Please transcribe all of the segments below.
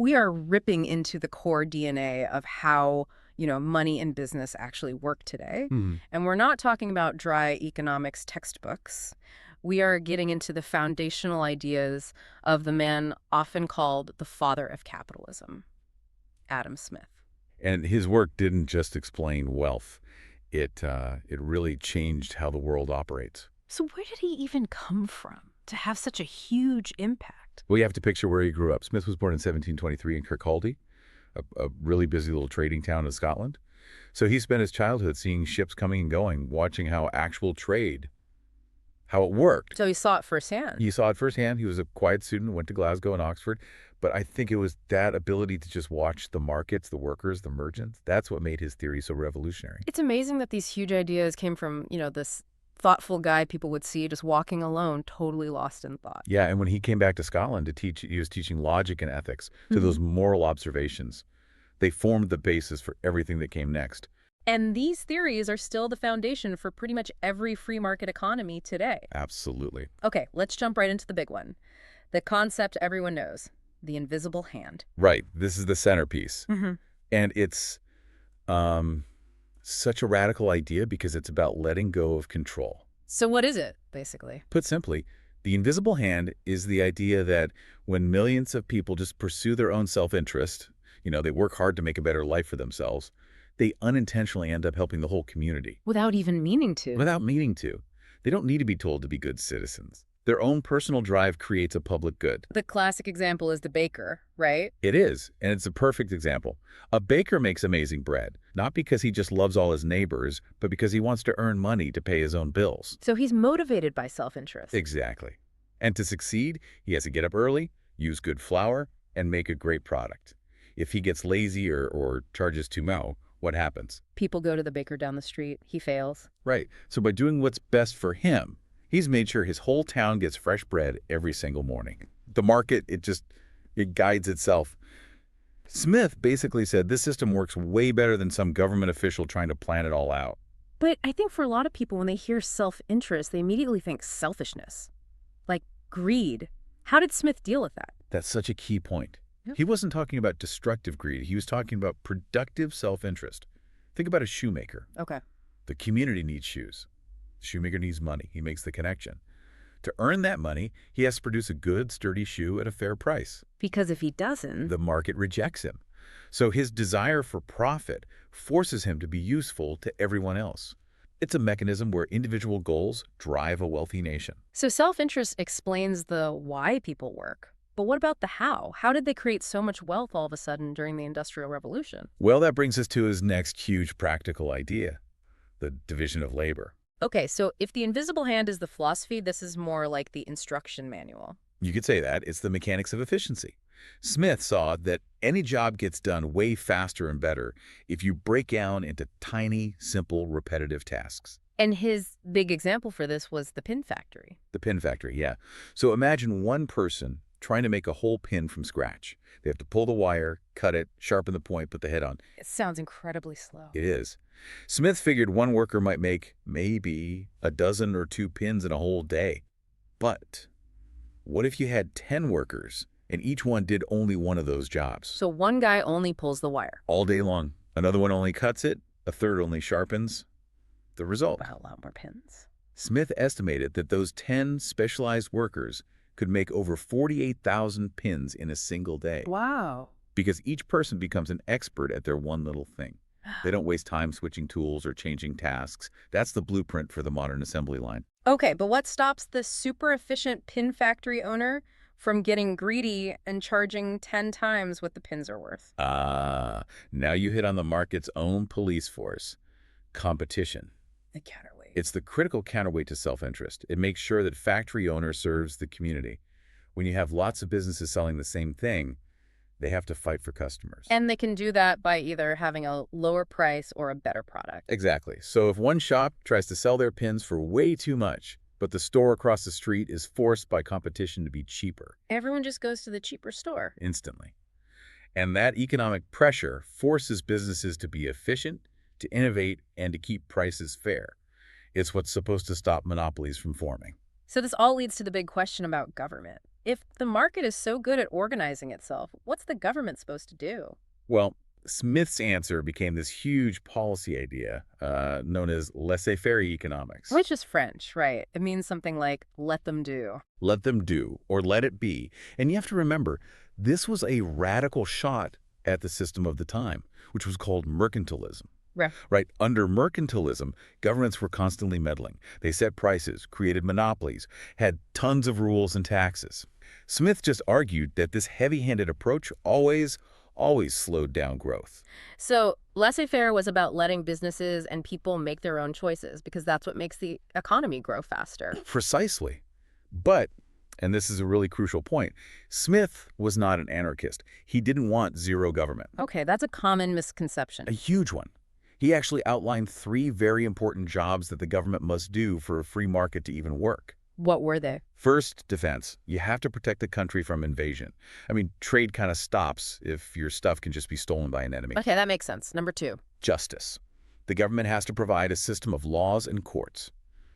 We are ripping into the core DNA of how, money and business actually work today. Hmm. And we're not talking about dry economics textbooks. We are getting into the foundational ideas of the man often called the father of capitalism, Adam Smith. And his work didn't just explain wealth. It really changed how the world operates. So where did he even come from to have such a huge impact? Well, you have to picture where he grew up. Smith was born in 1723 in Kirkcaldy, a really busy little trading town in Scotland. So he spent his childhood seeing ships coming and going, watching how actual trade, how it worked. So he saw it firsthand. He saw it firsthand. He was a quiet student, went to Glasgow and Oxford. But I think it was that ability to just watch the markets, the workers, the merchants. That's what made his theory so revolutionary. It's amazing that these huge ideas came from, this thoughtful guy people would see just walking alone, totally lost in thought. Yeah, and when he came back to Scotland to teach, he was teaching logic and ethics. So those moral observations, they formed the basis for everything that came next. And these theories are still the foundation for pretty much every free market economy today. Absolutely. Okay, let's jump right into the big one. The concept everyone knows, the invisible hand. Right. This is the centerpiece. And it's such a radical idea because it's about letting go of control. So what is it, basically? Put simply, the invisible hand is the idea that when millions of people just pursue their own self-interest, they work hard to make a better life for themselves, they unintentionally end up helping the whole community. Without even meaning to. Without meaning to. They don't need to be told to be good citizens. Their own personal drive creates a public good. The classic example is the baker, right? It is, and it's a perfect example. A baker makes amazing bread, not because he just loves all his neighbors, but because he wants to earn money to pay his own bills. So he's motivated by self-interest. Exactly. And to succeed, he has to get up early, use good flour, and make a great product. If he gets lazy or charges too much, what happens? People go to the baker down the street. He fails. Right. So by doing what's best for him, he's made sure his whole town gets fresh bread every single morning. The market, it guides itself. Smith basically said this system works way better than some government official trying to plan it all out. But I think for a lot of people, when they hear self-interest, they immediately think selfishness, like greed. How did Smith deal with that? That's such a key point. Yep. He wasn't talking about destructive greed. He was talking about productive self-interest. Think about a shoemaker. Okay. The community needs shoes. The shoemaker needs money. He makes the connection. To earn that money, he has to produce a good, sturdy shoe at a fair price. Because if he doesn't... The market rejects him. So his desire for profit forces him to be useful to everyone else. It's a mechanism where individual goals drive a wealthy nation. So self-interest explains the why people work. But what about the how? How did they create so much wealth all of a sudden during the Industrial Revolution? Well, that brings us to his next huge practical idea, the division of labor. Okay, so if the invisible hand is the philosophy, this is more like the instruction manual. You could say that. It's the mechanics of efficiency. Smith saw that any job gets done way faster and better if you break down into tiny, simple, repetitive tasks. And his big example for this was the pin factory. The pin factory, yeah. So imagine one person trying to make a whole pin from scratch. They have to pull the wire, cut it, sharpen the point, put the head on. It sounds incredibly slow. It is. Smith figured one worker might make maybe a dozen or two pins in a whole day. But what if you had 10 workers and each one did only one of those jobs? So one guy only pulls the wire. All day long. Another one only cuts it, a third only sharpens. The result. Wow, a lot more pins. Smith estimated that those 10 specialized workers could make over 48,000 pins in a single day. Wow. Because each person becomes an expert at their one little thing. They don't waste time switching tools or changing tasks. That's the blueprint for the modern assembly line. Okay, but what stops the super efficient pin factory owner from getting greedy and charging 10 times what the pins are worth? Now you hit on the market's own police force. Competition. The counterweight. It's the critical counterweight to self-interest. It makes sure that factory owner serves the community. When you have lots of businesses selling the same thing, they have to fight for customers. And they can do that by either having a lower price or a better product. Exactly. So if one shop tries to sell their pins for way too much, but the store across the street is forced by competition to be cheaper. Everyone just goes to the cheaper store. Instantly. And that economic pressure forces businesses to be efficient, to innovate, and to keep prices fair. It's what's supposed to stop monopolies from forming. So this all leads to the big question about government. If the market is so good at organizing itself, what's the government supposed to do? Well, Smith's answer became this huge policy idea known as laissez-faire economics. Which is French, right? It means something like let them do. Let them do, or let it be. And you have to remember, this was a radical shot at the system of the time, which was called mercantilism. Right. Right? Under mercantilism, governments were constantly meddling. They set prices, created monopolies, had tons of rules and taxes. Smith just argued that this heavy-handed approach always slowed down growth. So laissez-faire was about letting businesses and people make their own choices because that's what makes the economy grow faster. Precisely. But, and this is a really crucial point, Smith was not an anarchist. He didn't want zero government. Okay, that's a common misconception. A huge one. He actually outlined 3 very important jobs that the government must do for a free market to even work. What were they? First, defense. You have to protect the country from invasion. I mean, trade kind of stops if your stuff can just be stolen by an enemy. Okay, that makes sense. Number 2. Justice. The government has to provide a system of laws and courts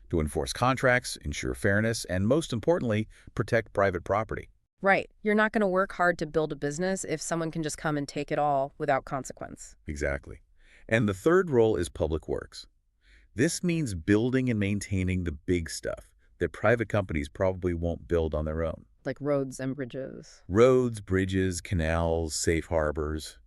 to enforce contracts, ensure fairness, and most importantly, protect private property. Right. You're not going to work hard to build a business if someone can just come and take it all without consequence. Exactly. And the third role is public works. This means building and maintaining the big stuff that private companies probably won't build on their own. Like roads and bridges. Roads, bridges, canals, safe harbors.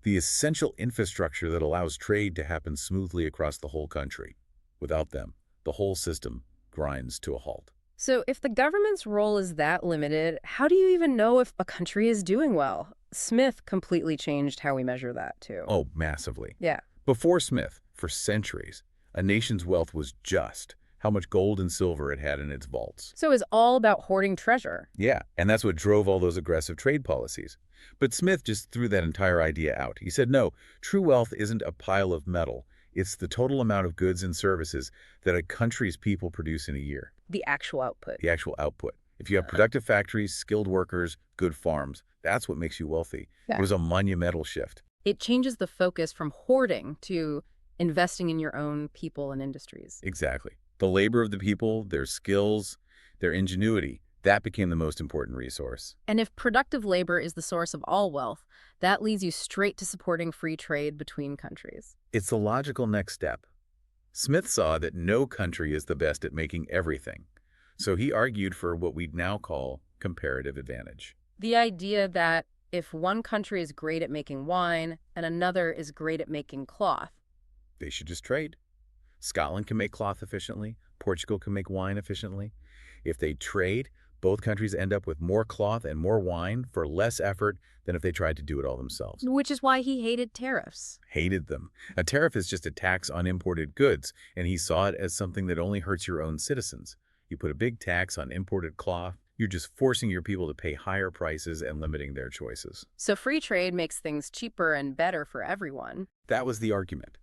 The essential infrastructure that allows trade to happen smoothly across the whole country. Without them, the whole system grinds to a halt. So if the government's role is that limited, how do you even know if a country is doing well? Smith completely changed how we measure that, too. Oh, massively. Yeah. Before Smith, for centuries, a nation's wealth was just how much gold and silver it had in its vaults. So it's all about hoarding treasure. Yeah, and that's what drove all those aggressive trade policies. But Smith just threw that entire idea out. He said, no, true wealth isn't a pile of metal. It's the total amount of goods and services that a country's people produce in a year. The actual output. The actual output. If you have productive factories, skilled workers, good farms, that's what makes you wealthy. Yeah. It was a monumental shift. It changes the focus from hoarding to investing in your own people and industries. Exactly. The labor of the people, their skills, their ingenuity, that became the most important resource. And if productive labor is the source of all wealth, that leads you straight to supporting free trade between countries. It's the logical next step. Smith saw that no country is the best at making everything. So he argued for what we'd now call comparative advantage. The idea that if one country is great at making wine and another is great at making cloth, They should just trade. Scotland can make cloth efficiently. Portugal can make wine efficiently. If they trade, both countries end up with more cloth and more wine for less effort than if they tried to do it all themselves. which is why he hated tariffs. Hated them. A tariff is just a tax on imported goods, and he saw it as something that only hurts your own citizens. You put a big tax on imported cloth, you're just forcing your people to pay higher prices and limiting their choices. So free trade makes things cheaper and better for everyone. That was the argument.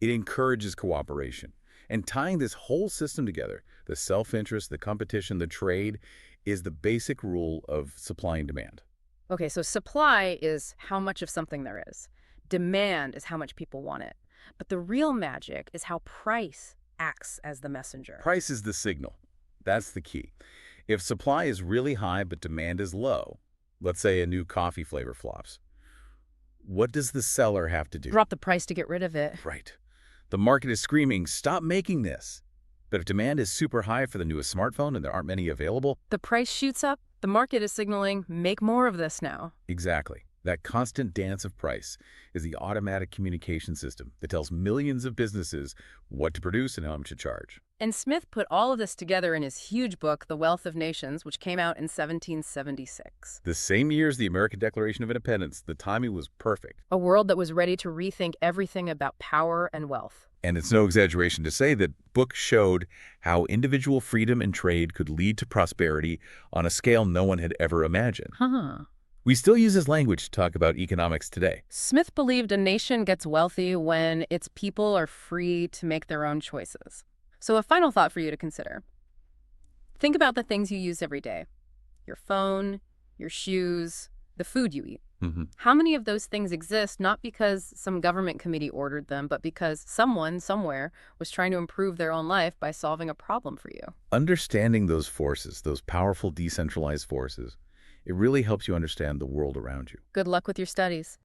It encourages cooperation. And tying this whole system together, the self-interest, the competition, the trade, is the basic rule of supply and demand. Okay, so supply is how much of something there is. Demand is how much people want it. But the real magic is how price acts as the messenger. Price is the signal. That's the key. If supply is really high but demand is low, let's say a new coffee flavor flops, what does the seller have to do? Drop the price to get rid of it. Right. The market is screaming, stop making this. But if demand is super high for the newest smartphone and there aren't many available, The price shoots up. The market is signaling, make more of this now. exactly. That constant dance of price is the automatic communication system that tells millions of businesses what to produce and how much to charge. And Smith put all of this together in his huge book, The Wealth of Nations, which came out in 1776. The same year as the American Declaration of Independence, the timing was perfect. A world that was ready to rethink everything about power and wealth. And it's no exaggeration to say that book showed how individual freedom and trade could lead to prosperity on a scale no one had ever imagined. Huh. We still use this language to talk about economics today. Smith believed a nation gets wealthy when its people are free to make their own choices. So a final thought for you to consider. Think about the things you use every day. Your phone, your shoes, the food you eat. Hmm. How many of those things exist not because some government committee ordered them, but because someone somewhere was trying to improve their own life by solving a problem for you? Understanding those forces, those powerful decentralized forces, it really helps you understand the world around you. Good luck with your studies.